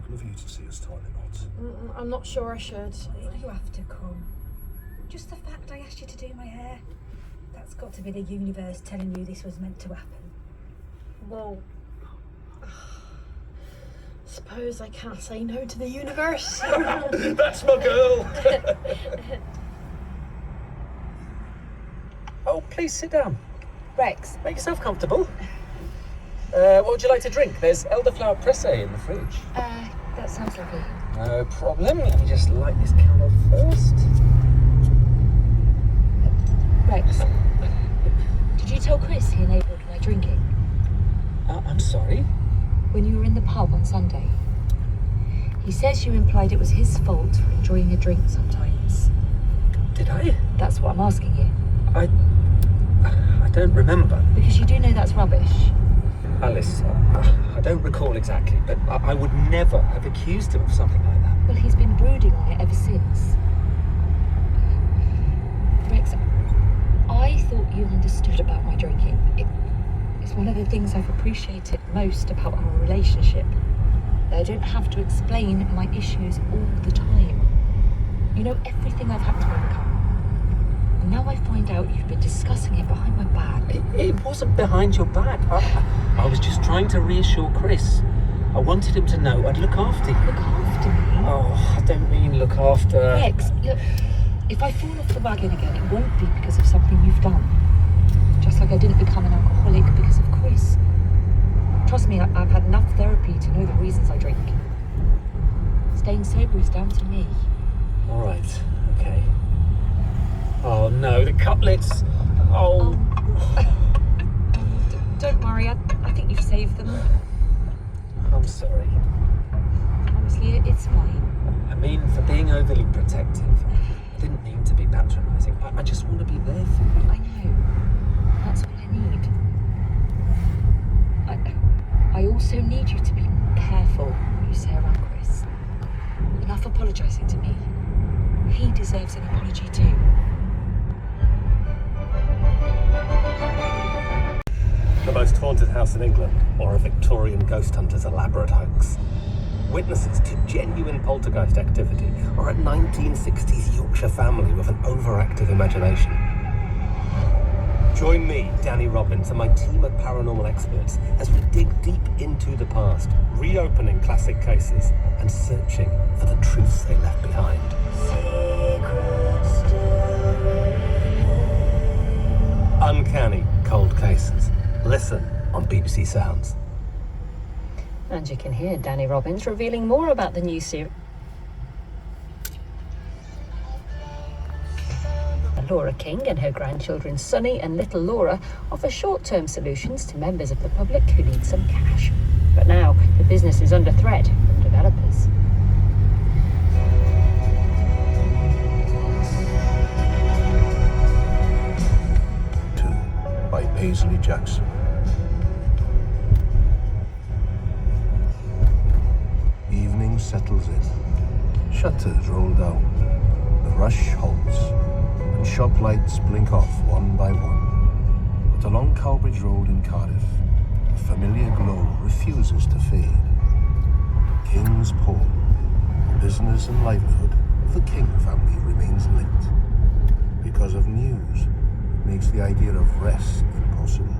typical of you to see us tying knots. I'm not sure I should. You have to come. Just the fact I asked you to do my hair. That's got to be the universe telling you this was meant to happen. Well, suppose I can't say no to the universe. That's my girl! Oh, please sit down. Rex. Make yourself comfortable. What would you like to drink? There's elderflower pressé in the fridge. That sounds lovely. No problem. Let me just light this candle first. Rex, did you tell Chris he enabled my drinking? I'm sorry? When you were in the pub on Sunday. He says you implied it was his fault for enjoying a drink sometimes. Did I? That's what I'm asking you. I don't remember. Because you do know that's rubbish. Alice, I don't recall exactly, but I would never have accused him of something like that. Well, he's been brooding on it ever since. Rex, I thought you understood about my drinking. It's one of the things I've appreciated most about our relationship. That I don't have to explain my issues all the time. You know everything I've had to overcome. And now I find out you've been discussing it behind my back. It wasn't behind your back. I was just trying to reassure Chris. I wanted him to know I'd look after you. Look after me? Oh, I don't mean look after... Rex, look, if I fall off the wagon again, it won't be because of something you've done. Just like I didn't become an alcoholic because of Chris. Trust me, I've had enough therapy to know the reasons I drink. Staying sober is down to me. All right, okay. Oh no, the cutlets. Oh. Don't worry, I think you've saved them. I'm sorry. Honestly, it's fine. I mean, for being overly protective. I didn't mean to be patronising. I just want to be there for you. I know. That's what I need. I also need you to be careful what you say around Chris. Enough apologising to me. He deserves an apology too. The most haunted house in England, or a Victorian ghost hunter's elaborate hoax. Witnesses to genuine poltergeist activity, or a 1960s Yorkshire family with an overactive imagination. Join me, Danny Robbins, and my team of paranormal experts as we dig deep into the past, reopening classic cases and searching for the truths they left behind. Uncanny Cold Cases. Listen on BBC Sounds. And you can hear Danny Robbins revealing more about the new series. Laura King and her grandchildren Sonny and little Laura offer short-term solutions to members of the public who need some cash. But now the business is under threat from developers. By Paisley Jackson. Evening settles in. Shutters roll down. The rush halts, and shop lights blink off one by one. But along Cowbridge Road in Cardiff, the familiar glow refuses to fade. King's Pole, the business and livelihood of the King family remains linked. Because of news, it makes the idea of rest impossible.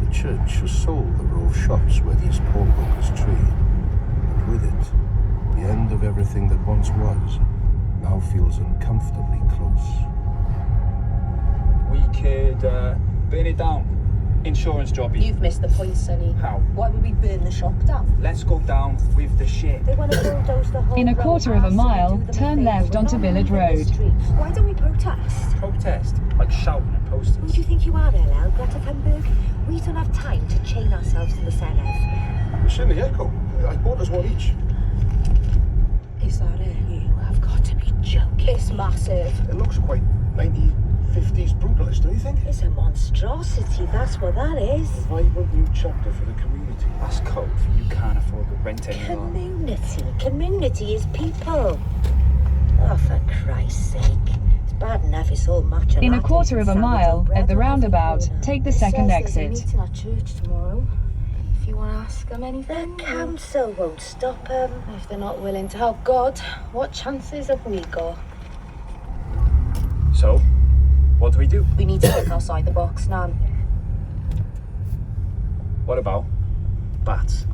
The church has sold the row of shops where these pawnbrokers trade. And with it, the end of everything that once was now feels uncomfortably close. We could burn it down. Insurance jobby. You've missed the point, Sonny. How? Why would we burn the shop down? Let's go down with the shit. They want to bulldoze the whole In a road quarter of a past mile, and do them a turn favour. left We're onto not Village moving the Road. streets. Why don't we protest? Protest? Like shouting at Who posters. do you think you are, LL? Greta Thunberg? We don't have time to chain ourselves to the Senedd. It's in the Echo. I bought us one each. Is that it? You have got to be joking. It's massive. It looks quite 1950s brutalist, don't you think? It's a monstrosity, that's what that is. A vibrant new chapter for the community. That's code for you can't afford the rent anymore. Community. Community is people. Oh, for Christ's sake. It's bad enough it's all macho. In a quarter of a mile, at the roundabout, take the second There's a exit. meeting at church tomorrow. if you want to ask them The anything. council won't stop them. If they're not willing to help God, what chances have we got? So, what do we do? We need to think outside the box, Nan. What about bats?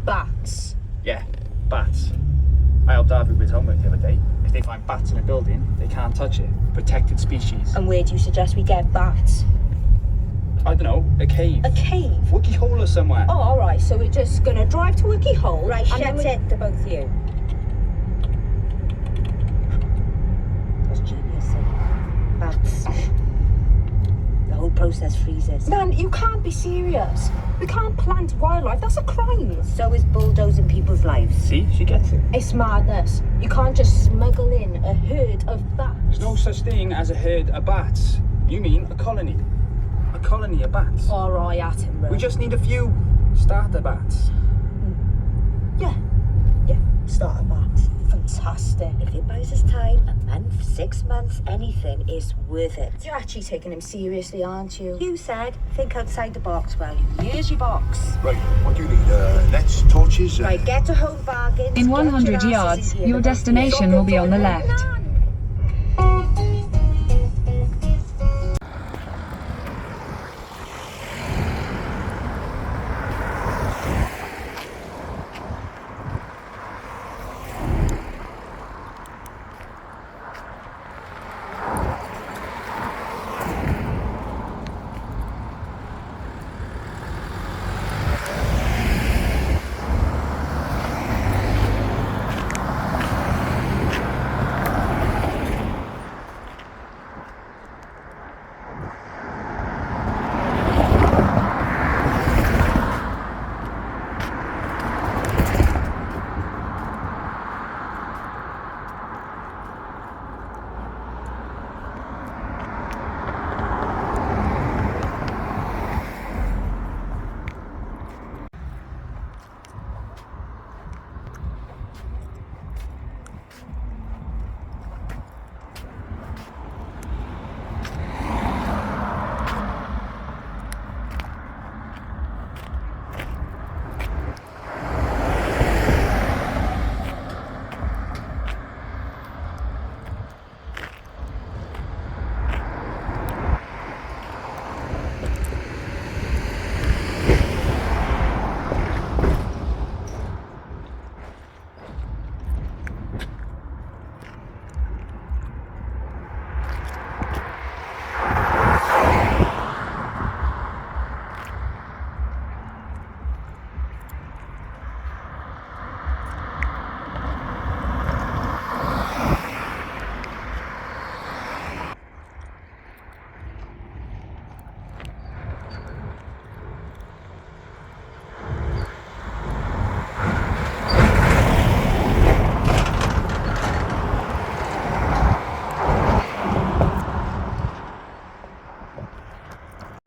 Bats. Yeah, bats. I helped Harvey with homework the other day. If they find bats in a building, they can't touch it. Protected species. And where do you suggest we get bats? I don't know, a cave. A cave? Wookie hole or somewhere. Oh, all right. So we're just gonna drive to Wookie Hole. Right, and shut then it, the both of you. That's genius. Bats. The whole process freezes. Nan, you can't be serious. We can't plant wildlife. That's a crime. So is bulldozing people's lives. See, she gets it. It's madness. You can't just smuggle in a herd of bats. There's no such thing as a herd of bats. You mean a colony. A colony of bats. All right, Attenborough. We just need a few starter bats. Yeah, Start a bat. fantastic. If it buys us time, a month, 6 months, anything is worth it. You're actually taking him seriously, aren't you? You said, think outside the box. Well, here's your box. Right, what do you need? Nets, torches? Right, get to Home Bargains. In get 100 asses yards, in here, your the both of you. destination will be on the left.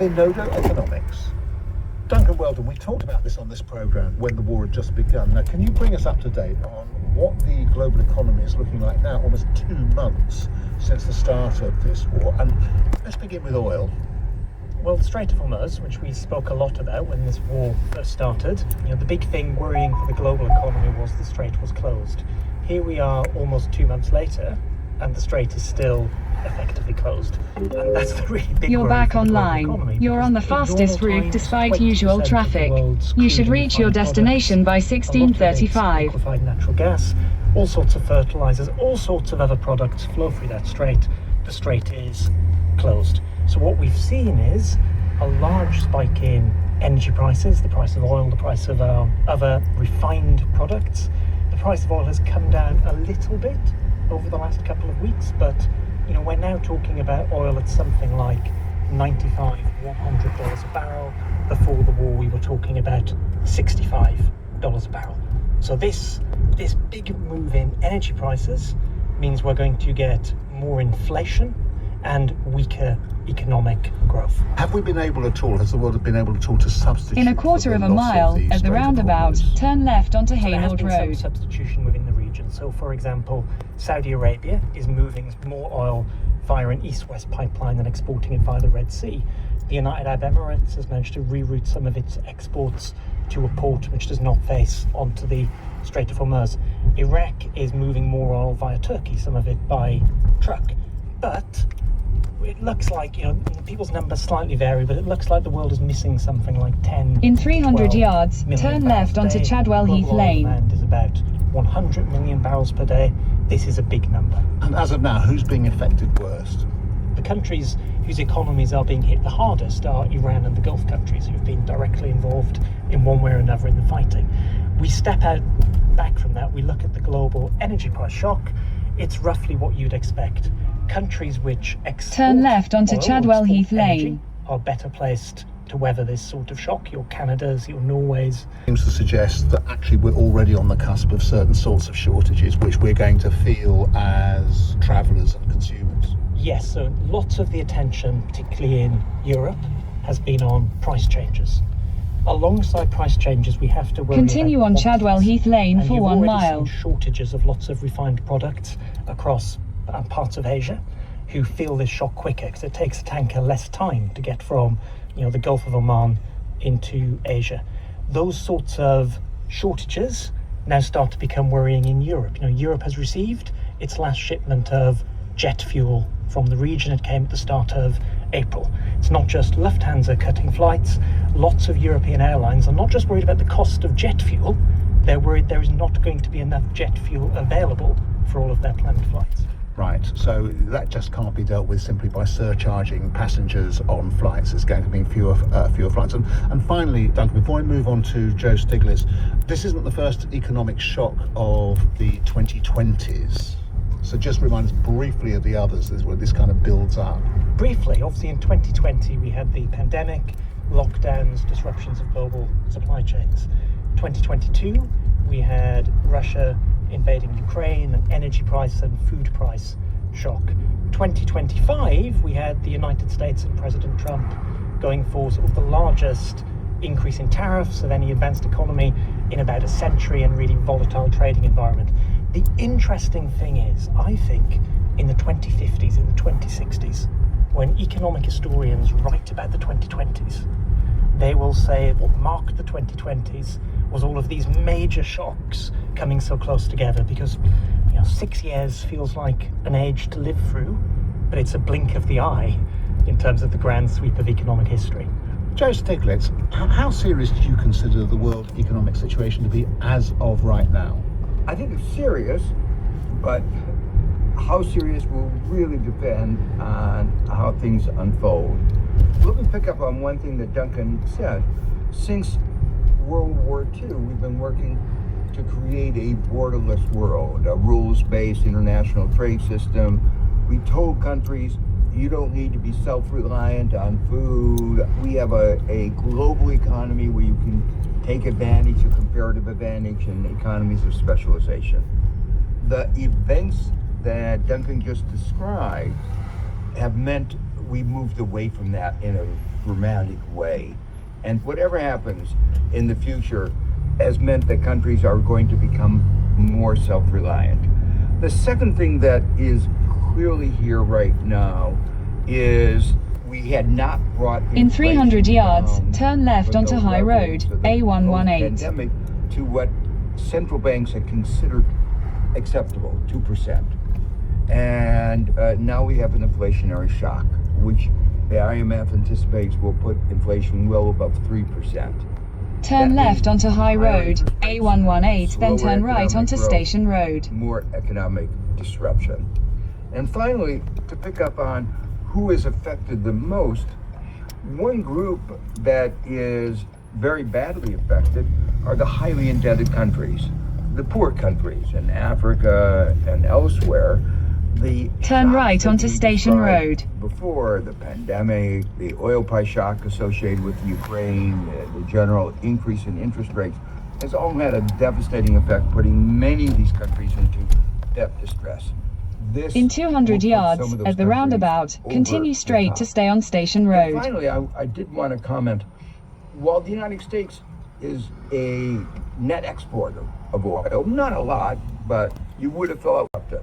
Nodo economics. Duncan Weldon, we talked about this on this programme when the war had just begun. Now, can you bring us up to date on what the global economy is looking like now, almost 2 months since the start of this war? And let's begin with oil. Well, the Strait of Hormuz, which we spoke a lot about when this war first started, the big thing worrying for the global economy was the strait was closed. Here we are almost 2 months later, and the strait is still effectively closed. And that's the really big You're worry back for the global online. economy, You're on the because in fastest normal route times, despite 20% usual of the traffic. world's You should crude reach your refined destination by products, a lot of it is 16:35. liquefied natural gas, all sorts of fertilizers, all sorts of other products flow through that strait. The strait is closed. So what we've seen is a large spike in energy prices, the price of oil, the price of other refined products. The price of oil has come down a little bit over the last couple of weeks, but we're now talking about oil at something like $95, $100 a barrel. Before the war, we were talking about $65 a barrel. So this big move in energy prices means we're going to get more inflation and weaker economic growth. Have we been able at all, has the world been able at all to substitute In a quarter for of the a loss mile, the at the Strait of roundabout, Hormuz? turn left onto So there has Hainault been some Road. substitution within the region. So, for example, Saudi Arabia is moving more oil via an east-west pipeline and exporting it via the Red Sea. The United Arab Emirates has managed to reroute some of its exports to a port which does not face onto the Strait of Hormuz. Iraq is moving more oil via Turkey, some of it by truck. But it looks like, people's numbers slightly vary, but it looks like the world is missing something like 10 In 300 yards, turn left onto Chadwell Heath Lane. Demand is about 100 million barrels per day. This is a big number. And as of now, who's being affected worst? The countries whose economies are being hit the hardest are Iran and the Gulf countries, who've been directly involved in one way or another in the fighting. We step back from that, we look at the global energy price shock. It's roughly what you'd expect. Countries which export Turn left onto oil, Chadwell export Heath energy, Lane. are better placed to weather this sort of shock. Your Canadas, your Norways. Seems to suggest that actually we're already on the cusp of certain sorts of shortages, which we're going to feel as travellers and consumers. Yes, so lots of the attention, particularly in Europe, has been on price changes. Alongside price changes, we have to worry Continue about on Chadwell quantities. Heath Lane And for you've 1 already mile. seen shortages of lots of refined products across parts of Asia, who feel this shock quicker because it takes a tanker less time to get from, the Gulf of Oman into Asia. Those sorts of shortages now start to become worrying in Europe. Europe has received its last shipment of jet fuel from the region. It came at the start of April. It's not just Lufthansa cutting flights. Lots of European airlines are not just worried about the cost of jet fuel, they're worried there is not going to be enough jet fuel available for all of their planned flights. Right, so that just can't be dealt with simply by surcharging passengers on flights. There's going to be fewer flights. And finally, Duncan, before I move on to Joe Stiglitz, this isn't the first economic shock of the 2020s. So just remind us briefly of the others, where this kind of builds up. Briefly, obviously in 2020 we had the pandemic, lockdowns, disruptions of global supply chains. 2022 we had Russia invading Ukraine, an energy price and food price shock. 2025 we had the United States and President Trump going for sort of the largest increase in tariffs of any advanced economy in about a century, and really volatile trading environment. The interesting thing is, I think, in the 2050s, in the 2060s, when economic historians write about the 2020s, they will say what marked the 2020s was all of these major shocks coming so close together, because 6 years feels like an age to live through, but it's a blink of the eye in terms of the grand sweep of economic history. Joe Stiglitz, how serious do you consider the world economic situation to be as of right now? I think it's serious, but how serious will really depend on how things unfold. Let me pick up on one thing that Duncan said. Since World War II, we've been working to create a borderless world, a rules-based international trade system. We told countries, you don't need to be self-reliant on food. We have a global economy where you can take advantage of comparative advantage and economies of specialization. The events that Duncan just described have meant we moved away from that in a dramatic way. And whatever happens in the future has meant that countries are going to become more self-reliant. The second thing that is clearly here right now is we had not brought In 300 yards, down turn left to onto the High levels Road, of the A118. pandemic to what central banks had considered acceptable, 2%. And now we have an inflationary shock, which the IMF anticipates will put inflation well above 3%. Turn That left means onto High higher Road, interest rates, A118, then slower turn right economic onto growth, Station Road. more economic disruption. And finally, to pick up on who is affected the most, one group that is very badly affected are the highly indebted countries, the poor countries in Africa and elsewhere. The Turn shocks right that onto we Station described Road. Before, the pandemic, the oil price shock associated with Ukraine, the general increase in interest rates, has all had a devastating effect, putting many of these countries into debt distress. This In will 200 put yards, some of those at the countries roundabout, over continue the straight top. to stay on Station And Road. finally, I did want to comment, while the United States is a net exporter of oil, not a lot, but you would have thought that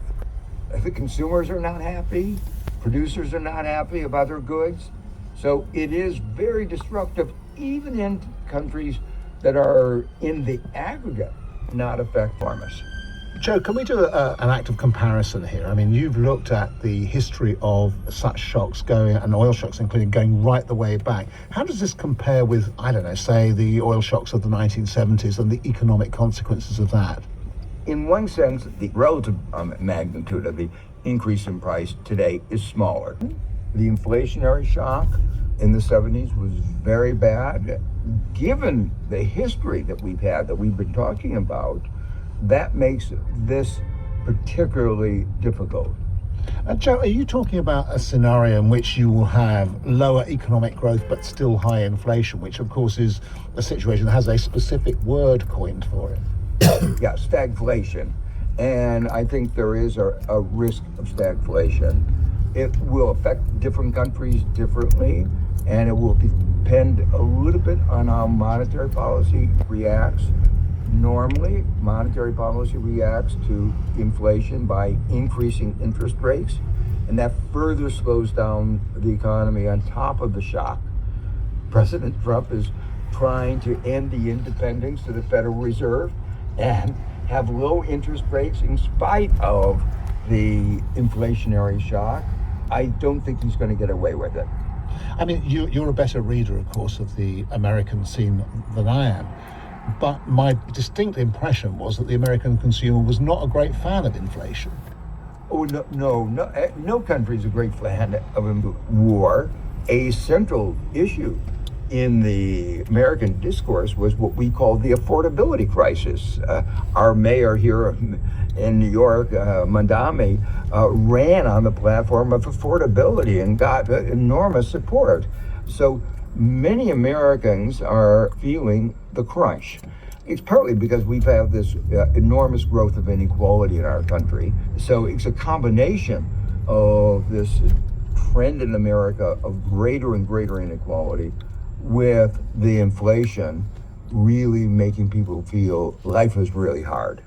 the consumers are not happy, producers are not happy about their goods. So it is very disruptive, even in countries that are in the aggregate not affect farmers. Joe, can we do an act of comparison here? I mean, you've looked at the history of such shocks and oil shocks, including going right the way back. How does this compare with, I don't know, say the oil shocks of the 1970s and the economic consequences of that? In one sense, the relative magnitude of the increase in price today is smaller. The inflationary shock in the 70s was very bad. Given the history that we've had, that we've been talking about, that makes this particularly difficult. Joe, are you talking about a scenario in which you will have lower economic growth but still high inflation, which of course is a situation that has a specific word coined for it? Yeah, stagflation. And I think there is a risk of stagflation. It will affect different countries differently, and it will depend a little bit on how monetary policy reacts. Normally, monetary policy reacts to inflation by increasing interest rates, and that further slows down the economy on top of the shock. President Trump is trying to end the independence of the Federal Reserve and have low interest rates in spite of the inflationary shock. I don't think he's going to get away with it. I mean, you're a better reader, of course, of the American scene than I am. But my distinct impression was that the American consumer was not a great fan of inflation. Oh, no country is a great fan of war. A central issue in the American discourse was what we call the affordability crisis. Our mayor here in New York, Mandami, ran on the platform of affordability and got enormous support. So many Americans are feeling the crunch. It's partly because we've had this enormous growth of inequality in our country. So it's a combination of this trend in America of greater and greater inequality with the inflation really making people feel life is really hard.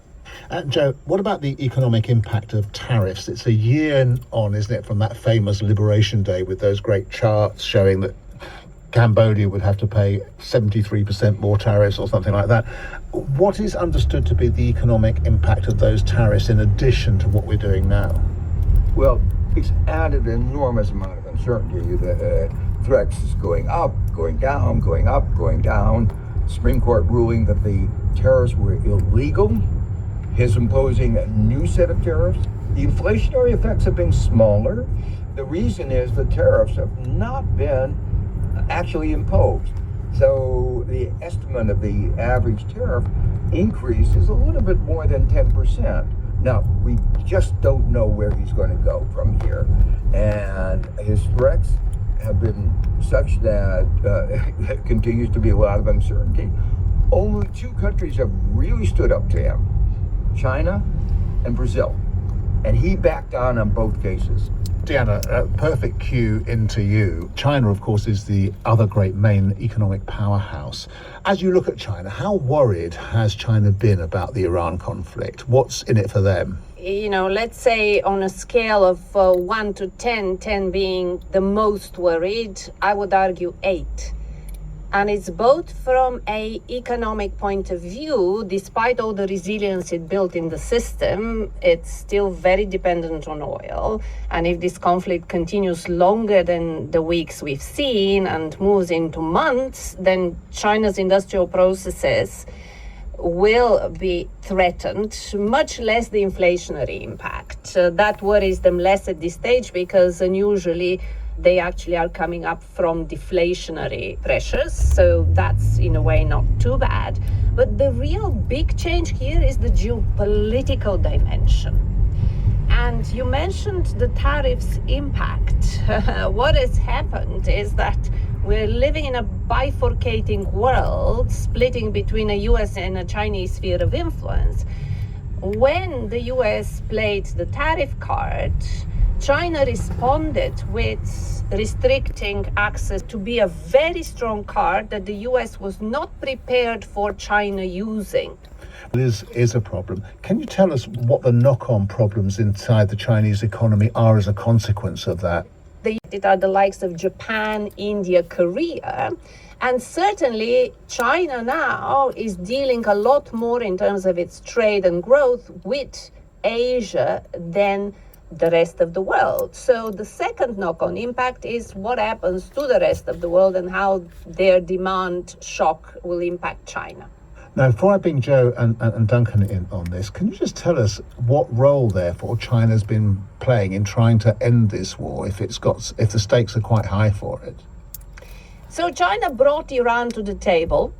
Joe, what about the economic impact of tariffs? It's a year on, isn't it, from that famous Liberation Day with those great charts showing that Cambodia would have to pay 73% more tariffs or something like that. What is understood to be the economic impact of those tariffs in addition to what we're doing now? Well, it's added an enormous amount of uncertainty. The threats is going up, going down, going up, going down. Supreme Court ruling that the tariffs were illegal, his imposing a new set of tariffs. The inflationary effects have been smaller. The reason is the tariffs have not been actually imposed. So the estimate of the average tariff increase is a little bit more than 10%. Now, we just don't know where he's going to go from here. And his threats have been such that there continues to be a lot of uncertainty. Only two countries have really stood up to him, China and Brazil. And he backed down on both cases. Deanna, a perfect cue into you. China, of course, is the other great main economic powerhouse. As you look at China, how worried has China been about the Iran conflict? What's in it for them? You know, let's say on a scale of 1 to 10, 10 being the most worried, I would argue 8. And it's both from an economic point of view, despite all the resilience it built in the system, it's still very dependent on oil. And if this conflict continues longer than the weeks we've seen and moves into months, then China's industrial processes will be threatened, much less the inflationary impact. That worries them less at this stage because unusually they actually are coming up from deflationary pressures. So that's in a way not too bad. But the real big change here is the geopolitical dimension. And you mentioned the tariffs impact. What has happened is that we're living in a bifurcating world, splitting between a US and a Chinese sphere of influence. When the US played the tariff card, China responded with restricting access to be a very strong card that the US was not prepared for China using. This is a problem. Can you tell us what the knock-on problems inside the Chinese economy are as a consequence of that? It are the likes of Japan, India, Korea. And certainly China now is dealing a lot more in terms of its trade and growth with Asia than the rest of the world. So the second knock-on impact is what happens to the rest of the world and how their demand shock will impact China. Now, before I bring Joe and Duncan in on this, can you just tell us what role, therefore, China's been playing in trying to end this war, if the stakes are quite high for it? So China brought Iran to the table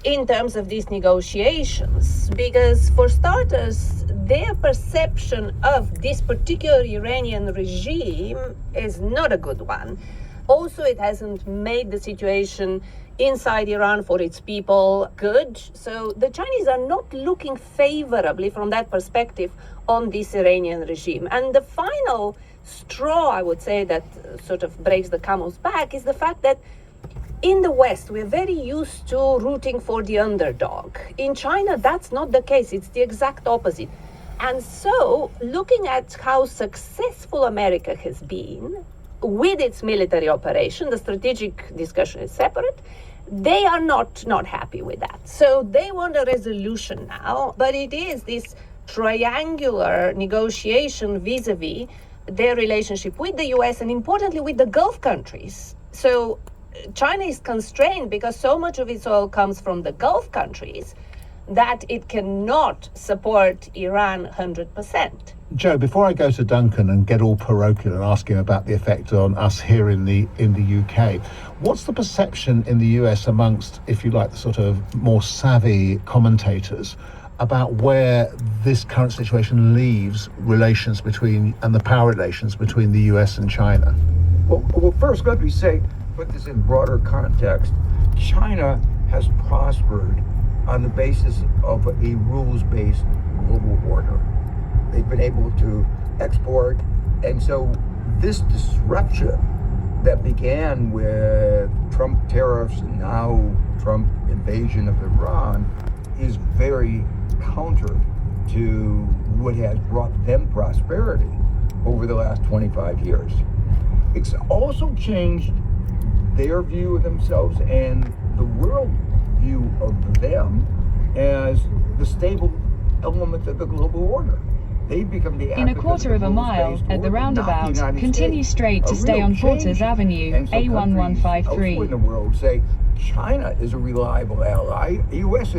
in terms of these negotiations, because for starters, their perception of this particular Iranian regime is not a good one. Also, it hasn't made the situation inside Iran for its people good. So the Chinese are not looking favorably from that perspective on this Iranian regime. And the final straw, I would say, that sort of breaks the camel's back is the fact that in the West, we're very used to rooting for the underdog. In China, that's not the case. It's the exact opposite. And so, looking at how successful America has been with its military operation, the strategic discussion is separate, they are not happy with that. So they want a resolution now, but it is this triangular negotiation vis-a-vis their relationship with the US and importantly with the Gulf countries. So China is constrained because so much of its oil comes from the Gulf countries that it cannot support Iran 100%. Joe, before I go to Duncan and get all parochial and ask him about the effect on us here in the UK, what's the perception in the US amongst, if you like, the sort of more savvy commentators about where this current situation leaves relations between, and the power relations between the US and China? Well, first let me say, put this in broader context, China has prospered on the basis of a rules-based global order. They've been able to export, and so this disruption that began with Trump tariffs and now Trump invasion of Iran is very counter to what has brought them prosperity over the last 25 years. It's also changed their view of themselves and the world view of them as the stable element of the global order. They become the in a quarter of a mile at the roundabout, continue straight to stay on Porter's Avenue, A1153. In the world say China is a reliable ally. The U.S. is